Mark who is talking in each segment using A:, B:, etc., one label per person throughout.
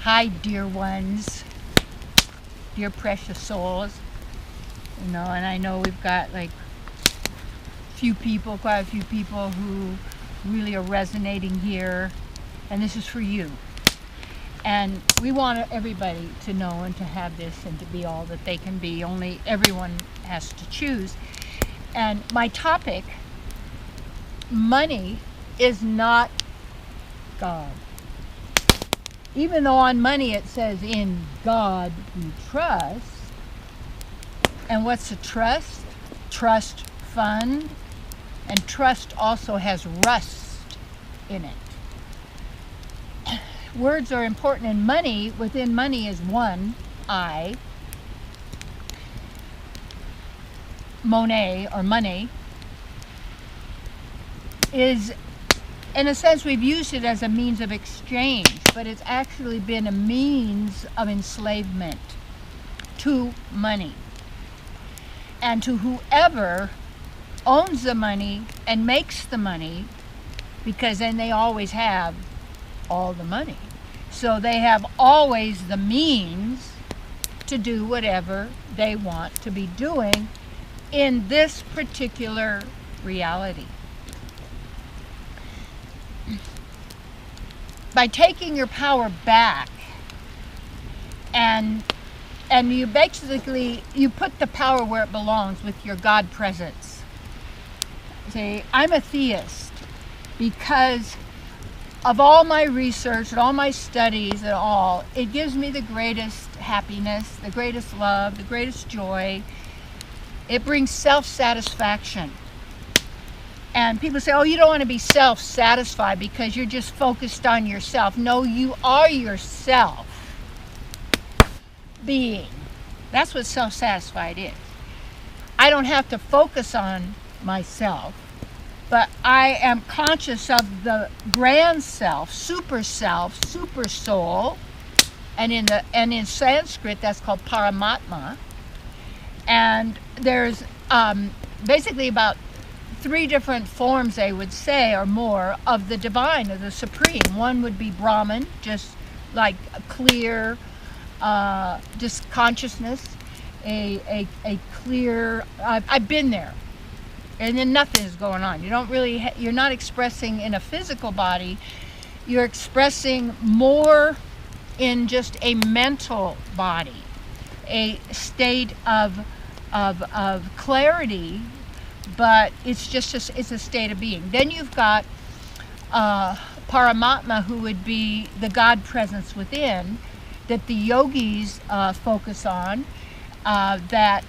A: Hi, dear ones, dear precious souls. And I know we've got like quite a few people who really are resonating here, and this is for you. And we want everybody to know and to have this and to be all that they can be. Only everyone has to choose. And my topic, money, is not God. Even though on money it says, in God we trust. And what's a trust? Trust fund. And trust also has rust in it. Words are important in money. Within money is one, I. Monet, or money, is, in a sense, we've used it as a means of exchange, but it's actually been a means of enslavement to money and to whoever owns the money and makes the money, because then they always have all the money. So they have always the means to do whatever they want to be doing in this particular reality. By taking your power back and you basically, you put the power where it belongs with your God presence. See, I'm a theist because of all my research and all my studies and all, it gives me the greatest happiness, the greatest love, the greatest joy. It brings self-satisfaction. And people say, oh, you don't want to be self-satisfied because you're just focused on yourself. No, you are yourself being. That's what self-satisfied is. I don't have to focus on myself, but I am conscious of the grand self, super soul, and in Sanskrit that's called Paramatma. And there's basically about 3 different forms, they would say, or more, of the divine, of the supreme. One would be Brahman, just like a clear, just consciousness, a clear. I've been there, and then nothing is going on. You don't really. You're not expressing in a physical body. You're expressing more in just a mental body, a state of clarity. But it's just it's a state of being. Then you've got Paramatma, who would be the God presence within, that the yogis focus on. That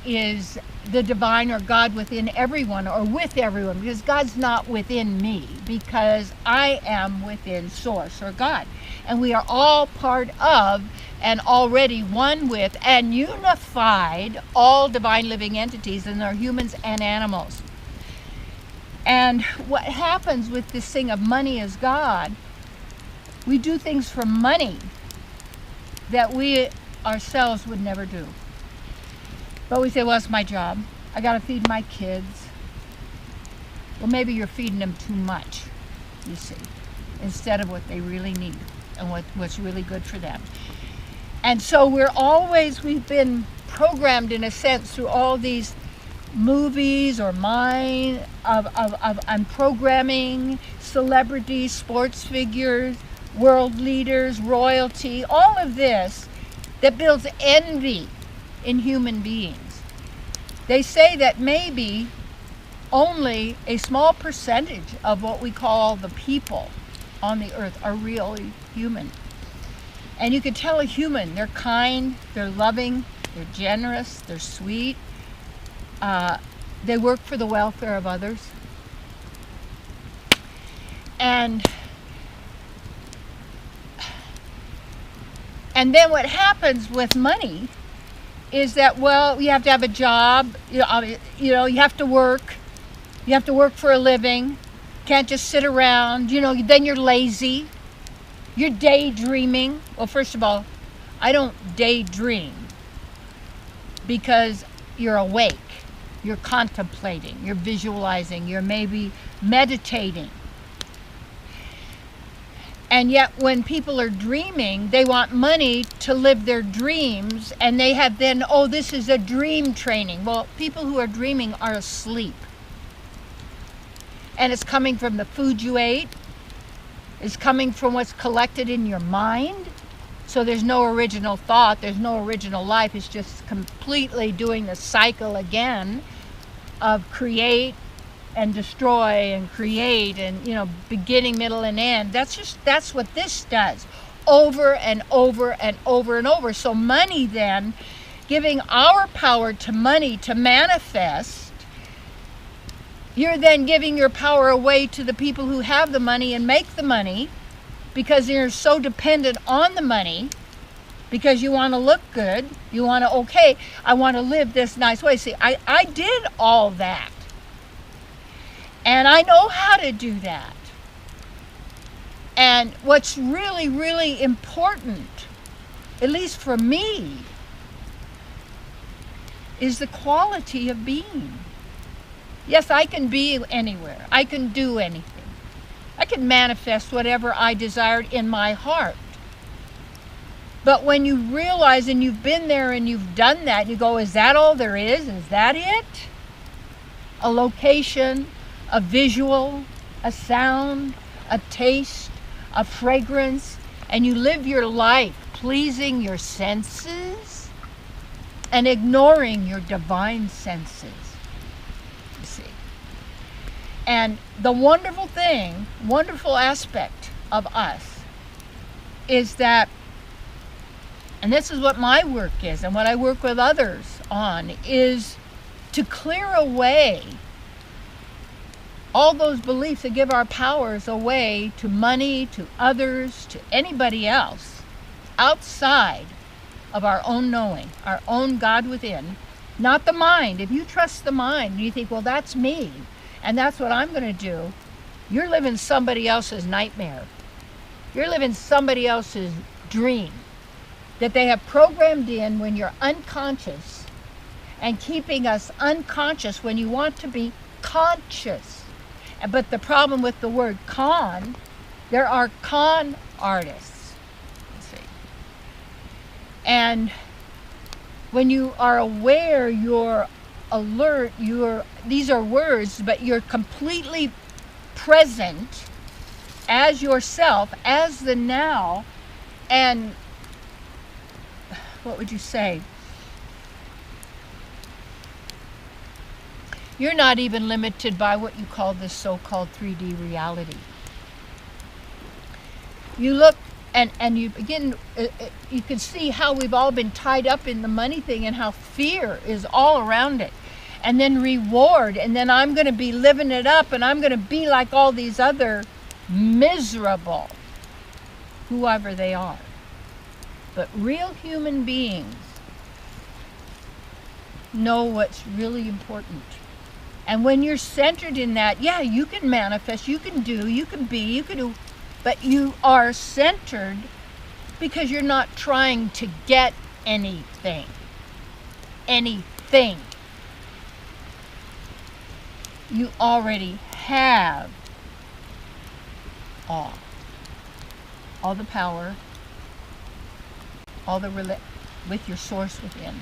A: is the divine or God within everyone, or with everyone, because God's not within me, because I am within Source or God, and we are all part of and already one with and unified all divine living entities, and they're humans and animals. And what happens with this thing of money is God, we do things for money that we ourselves would never do. But we say, well, it's my job. I got to feed my kids. Well, maybe you're feeding them too much, you see, instead of what they really need and what's really good for them. And so we've been programmed in a sense through all these movies or I'm programming celebrities, sports figures, world leaders, royalty, all of this that builds envy in human beings. They say that maybe only a small percentage of what we call the people on the earth are really human. And you can tell a human, they're kind, they're loving, they're generous, they're sweet. They work for the welfare of others. And then what happens with money is that, well, you have to have a job, you have to work. You have to work for a living. Can't just sit around, then you're lazy. You're daydreaming. Well, first of all, I don't daydream because you're awake. You're contemplating. You're visualizing. You're maybe meditating. And yet when people are dreaming, they want money to live their dreams, and they have then, oh, this is a dream training. Well, people who are dreaming are asleep. And it's coming from the food you ate. It's coming from what's collected in your mind. So there's no original thought. There's no original life. It's just completely doing the cycle again of create and destroy and create and, beginning, middle, and end. That's what this does over and over and over and over. So money then, giving our power to money to manifest, you're then giving your power away to the people who have the money and make the money, because you're so dependent on the money, because you want to look good, you want to, okay, I want to live this nice way. See, I did all that. And I know how to do that. And what's really, really important, at least for me, is the quality of being. Yes, I can be anywhere. I can do anything. I can manifest whatever I desired in my heart. But when you realize, and you've been there and you've done that, you go, is that all there is? Is that it? A location, a visual, a sound, a taste, a fragrance, and you live your life pleasing your senses and ignoring your divine senses, you see. And the wonderful thing, wonderful aspect of us is that, and this is what my work is and what I work with others on, is to clear away all those beliefs that give our powers away to money, to others, to anybody else outside of our own knowing, our own God within, not the mind. If you trust the mind and you think, well, that's me and that's what I'm going to do, you're living somebody else's nightmare. You're living somebody else's dream that they have programmed in when you're unconscious, and keeping us unconscious when you want to be conscious. But the problem with the word con, there are con artists, you see. And when you are aware, you're alert, these are words, but you're completely present as yourself, as the now, and what would you say? You're not even limited by what you call this so-called 3D reality. You look and you begin, you can see how we've all been tied up in the money thing and how fear is all around it. And then reward, and then I'm going to be living it up, and I'm going to be like all these other miserable, whoever they are. But real human beings know what's really important. And when you're centered in that, yeah, you can manifest, you can do, you can be, you can do, but you are centered because you're not trying to get anything. Anything. You already have all. All the power, all the with your source within.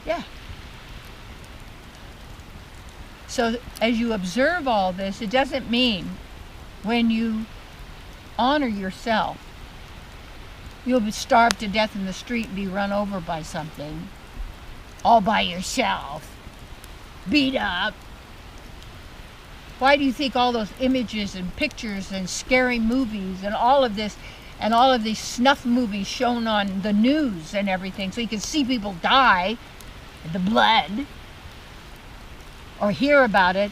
A: Yeah. So as you observe all this, it doesn't mean when you honor yourself, you'll be starved to death in the street and be run over by something all by yourself, beat up. Why do you think all those images and pictures and scary movies and all of this and all of these snuff movies shown on the news and everything, so you can see people die, the blood, or hear about it,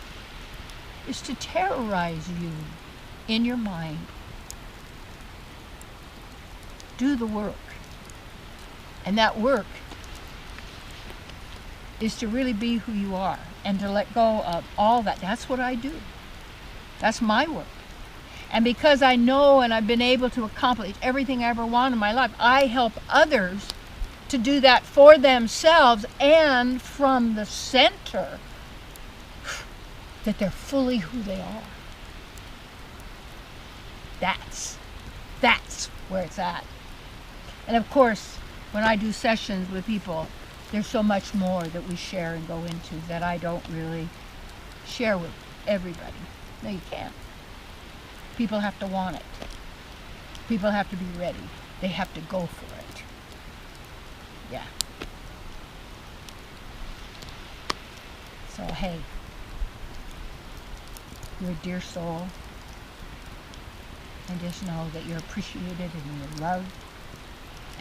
A: is to terrorize you in your mind. Do the work. And that work is to really be who you are and to let go of all that. That's what I do. That's my work. And because I know and I've been able to accomplish everything I ever wanted in my life, I help others to do that for themselves and from the center that they're fully who they are. That's where it's at. And of course, when I do sessions with people, there's so much more that we share and go into that I don't really share with everybody. No, you can't. People have to want it. People have to be ready. They have to go for it. Yeah. So, hey, you're a dear soul. And just know that you're appreciated and you're loved.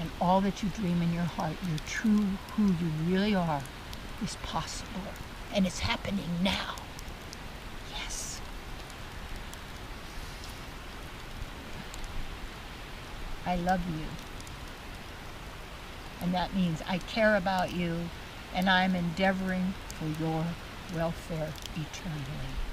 A: And all that you dream in your heart, your true who you really are, is possible. And it's happening now. Yes. I love you. And that means I care about you, and I'm endeavoring for your welfare eternally.